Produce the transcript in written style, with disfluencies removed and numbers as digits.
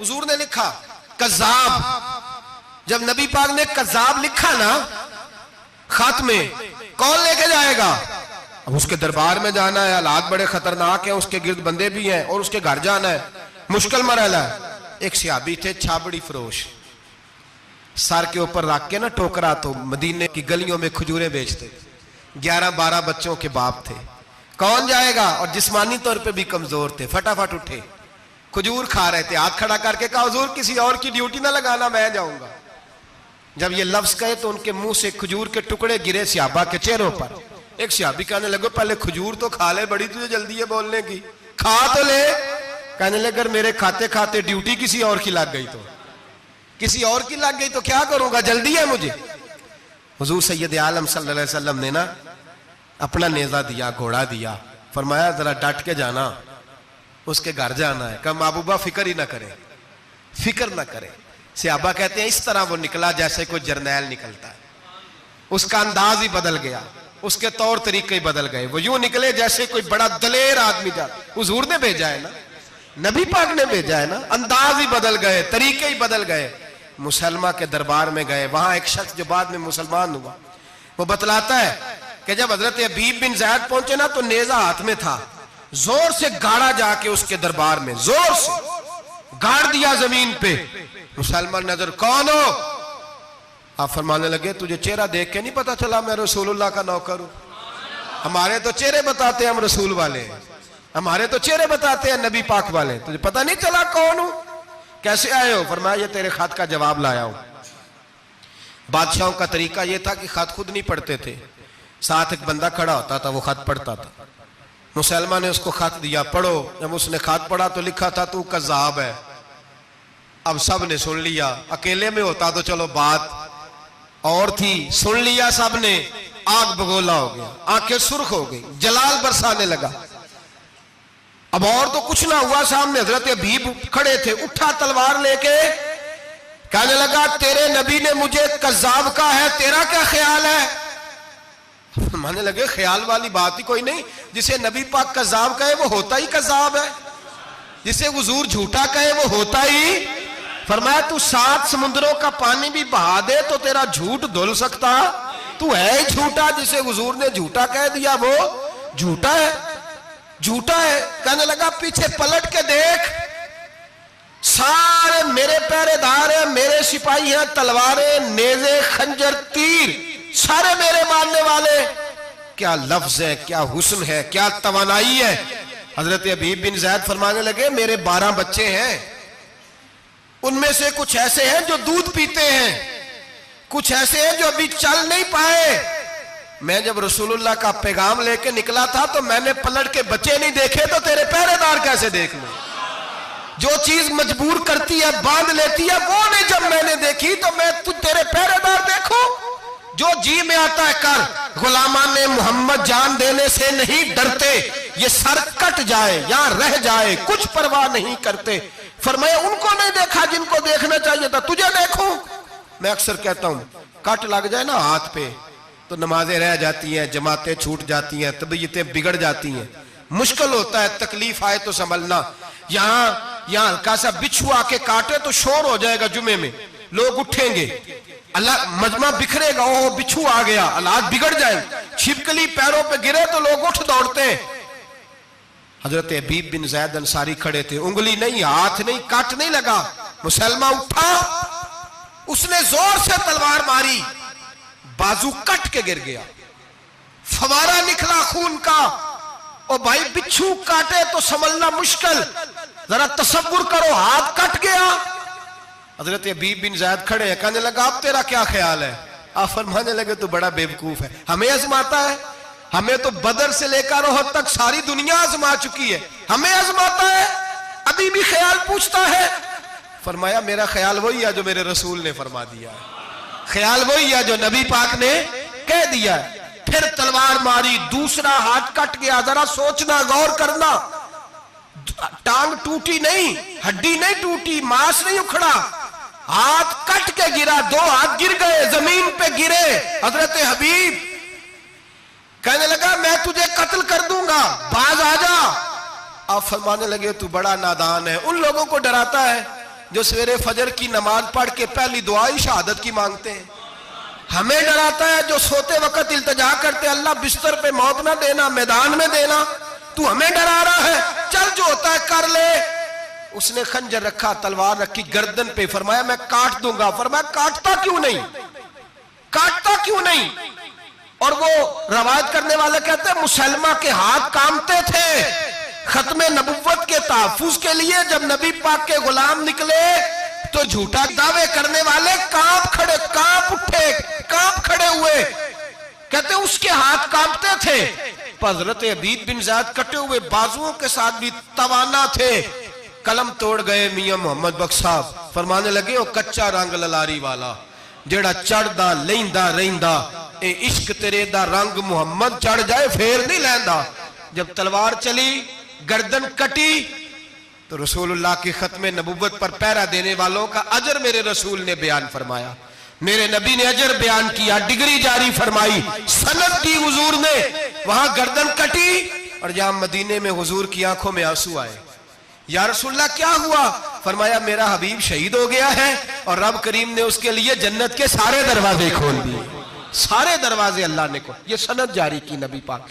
हुजूर ने लिखा कज़्ज़ाब। जब नबी पाक ने कज़्ज़ाब लिखा ना खत में, कौन लेके जाएगा? अब उसके दरबार में जाना है, हालात बड़े खतरनाक हैं, उसके गिर्द बंदे भी हैं और उसके घर जाना है, मुश्किल मरहला है। एक सहाबी थे छाबड़ी फरोश, सर के ऊपर रख के ना टोकरा, तो मदीने की गलियों में खजूरें बेचते, 11-12 बच्चों के बाप थे। कौन जाएगा? और जिस्मानी तौर पे भी कमजोर थे, फटाफट उठे, खजूर खा रहे थे, हाथ खड़ा करके कहा हुजूर किसी और की ड्यूटी ना लगाना, मैं जाऊंगा। जब ये लफ्ज कहे तो उनके मुंह से खजूर के टुकड़े गिरे सहाबा के चेहरों पर। एक सहाबी कहने लगे पहले खजूर तो खा ले, बड़ी तुझे जल्दी है बोलने की, खा तो ले। कहने लगे अगर मेरे खाते खाते ड्यूटी किसी और की लग गई, तो किसी और की लग गई तो क्या करूंगा, जल्दी है मुझे। हुजूर सैयद आलम सल्लल्लाहु अलैहि वसल्लम ने ना अपना नेजा दिया, घोड़ा दिया, फरमाया जरा डट के जाना, उसके घर जाना है। कहा महबूबा फिक्र ही ना करे, फिक्र ना करे। सहाबा कहते हैं इस तरह वो निकला जैसे कोई जर्नैल निकलता है, उसका अंदाज ही बदल गया, उसके तौर तरीके ही बदल गए। वो यूं निकले जैसे कोई बड़ा दलेर आदमी जा, हुजूर ने भेजा है ना, नबी पाक ने भेजा है ना, अंदाज ही बदल गए, तरीके ही बदल गए। मुसलमा के दरबार में गए, वहां एक शख्स जो बाद में मुसलमान हुआ, वो बतलाता है कि जब हजरत हबीब बिन ज़ैद पहुंचे ना तो नेजा हाथ में था, जोर से गाड़ा जाके उसके दरबार में, जोर से गाड़ दिया जमीन पे। मुसलमान नजर, कौन हो? आप फरमाने लगे तुझे चेहरा देख के नहीं पता चला मैं रसूलुल्लाह का नौकर हूं? हमारे तो चेहरे बताते हैं हम रसूल वाले हैं, हमारे तो चेहरे बताते हैं नबी पाक वाले, तुझे पता नहीं चला कौन हूं? कैसे आए हो? फरमाया ये तेरे खत का जवाब लाया हूं। बादशाहों का तरीका यह था कि खत खुद नहीं पढ़ते थे, साथ एक बंदा खड़ा होता था, वो खत पढ़ता था। मुसलमान ने उसको खत दिया, पढ़ो। जब उसने खत पढ़ा तो लिखा था तू कज़्ज़ाब है। अब सब ने सुन लिया, अकेले में होता तो चलो बात और थी, सुन लिया सब ने, आग बगोला हो गया, आंखें सुर्ख हो गई, जलाल बरसाने लगा। अब और तो कुछ ना हुआ, सामने हजरत हबीब खड़े थे, उठा तलवार लेके कहने लगा तेरे नबी ने मुझे कज़्ज़ाब कहा है, तेरा क्या ख्याल है? मानने लगे ख्याल वाली बात ही कोई नहीं, जिसे नबी पाक कज़्ज़ाब कहे वो होता ही कज़्ज़ाब है, जिसे हुजूर झूठा कहे वो होता ही। फरमाया तू 7 समुद्रों का पानी भी बहा दे तो तेरा झूठ धुल सकता, तू है ही झूठा, जिसे हुजूर ने झूठा कह दिया वो झूठा है, झूठा है। कहने लगा पीछे पलट के देख, सारे मेरे पहरेदार हैं, मेरे सिपाही हैं, तलवारें, नेज़े, खंजर, तीर सारे मेरे मानने वाले। क्या लफ्ज है, क्या हुस्न है, क्या तवानाई है। हजरत हबीब बिन ज़ैद फरमाने लगे मेरे 12 बच्चे हैं, उनमें से कुछ ऐसे हैं जो दूध पीते हैं, कुछ ऐसे हैं जो अभी चल नहीं पाए। मैं जब रसूलुल्लाह का पैगाम लेके निकला था तो मैंने पलट के बच्चे नहीं देखे, तो तेरे पहरेदार कैसे देख लूं? जो चीज मजबूर करती है, बांध लेती है, वो नहीं जब मैंने देखी तो मैं तू तेरे पहरेदार देखो। जो जी में आता है कर, गुलामान ने मोहम्मद जान देने से नहीं डरते, ये सर कट जाए या रह जाए कुछ परवाह नहीं करते। फरमाया उनको नहीं देखा जिनको देखना चाहिए था, तुझे देखूं? मैं अक्सर कहता हूं कट लग जाए ना हाथ पे तो नमाजें रह जाती हैं, जमातें छूट जाती हैं, तबीयतें बिगड़ जाती हैं, मुश्किल होता है, तकलीफ आए तो संभलना। यहाँ हल्का सा बिच्छू आके काटे तो शोर हो जाएगा, जुमे में लोग उठेंगे, अल्लाह मजमा बिखरेगा, ओ बिच्छू आ गया, हालात बिगड़ जाए। छिपकली पैरों पे गिरे तो लोग उठ दौड़ते हैं। हजरत हबीब बिन ज़ैद अंसारी खड़े थे, उंगली नहीं, हाथ नहीं, काट नहीं लगा। मुसलमान उठा, उसने जोर से तलवार मारी, बाजू कट के गिर गया, फवारा निकला खून का। ओ भाई बिच्छू काटे तो संभलना मुश्किल, जरा तसव्वुर करो, हाथ कट गया। हजरत हबीब बिन ज़ैद खड़े हैं, कहने लगा अब तेरा क्या ख्याल है? आप फरमाने लगे तो बड़ा बेवकूफ है, हमें आजमाता है, हमें तो बदर से लेकर ओहद तक सारी दुनिया आजमा चुकी है, हमें आजमाता है, अभी भी ख्याल पूछता है। फरमाया मेरा ख्याल वही है जो मेरे रसूल ने फरमा दिया है, ख्याल वही है जो नबी पाक ने कह दिया है। फिर तलवार मारी, दूसरा हाथ कट गया। जरा सोचना, गौर करना, टांग टूटी नहीं, हड्डी नहीं टूटी, मांस नहीं उखड़ा, हाथ कट के गिरा, 2 हाथ गिर गए, जमीन पे गिरे। हजरत हबीब कहने लगा मैं तुझे कत्ल कर दूंगा, बाज आ जा। आप फरमाने लगे तू बड़ा नादान है, उन लोगों को डराता है जो सवेरे फजर की नमाज पढ़ के पहली दुआ ही शहादत की मांगते हैं। हमें डराता है जो सोते वक्त इल्तिजा करते अल्लाह बिस्तर पे मौत ना देना, मैदान में देना। तू हमें डरा रहा है, चल जो होता है कर ले। उसने खंजर रखा, तलवार रखी गर्दन पे, फरमाया मैं काट दूंगा। फरमाया काटता क्यों नहीं, काटता क्यों नहीं? और वो रवायत करने वाले कहते हैं मुसलमा के हाथ कांपते थे खत्मे नबुव्वत के तहफ्फुज के लिए। जब नबी पाक के गुलाम निकले तो झूठा दावे करने वाले कांप उठे, कांप खड़े हुए। कहते उसके हाथ कांपते थे। हजरत अबीद बिन ज़ैद कटे हुए बाजुओं के साथ भी तवाना थे। कलम तोड़ गए मियां मोहम्मद बख्श साहब, फरमाने लगे ओ कच्चा रंग ललारी वाला जेड़ा चढ़दा लेंदा रहिंदा, ए इश्क तेरे दा रंग मुहम्मद चढ़ जाए फेर नहीं लैंदा। जब तलवार चली, गर्दन कटी, तो रसूलुल्लाह की खत्मे नबुव्वत पर पहरा देने वालों का अजर मेरे रसूल ने बयान फरमाया। मेरे नबी ने अजर बयान किया, डिग्री जारी फरमाई, सनद दी हुजूर ने। वहां गर्दन कटी और जहां मदीने में हुजूर की आंखों में आंसू आए। या रसूलल्लाह क्या हुआ? फरमाया मेरा हबीब शहीद हो गया है और रब करीम ने उसके लिए जन्नत के सारे दरवाजे खोल दिए, सारे दरवाजे अल्लाह ने खोल। ये सनद जारी की नबी पाक।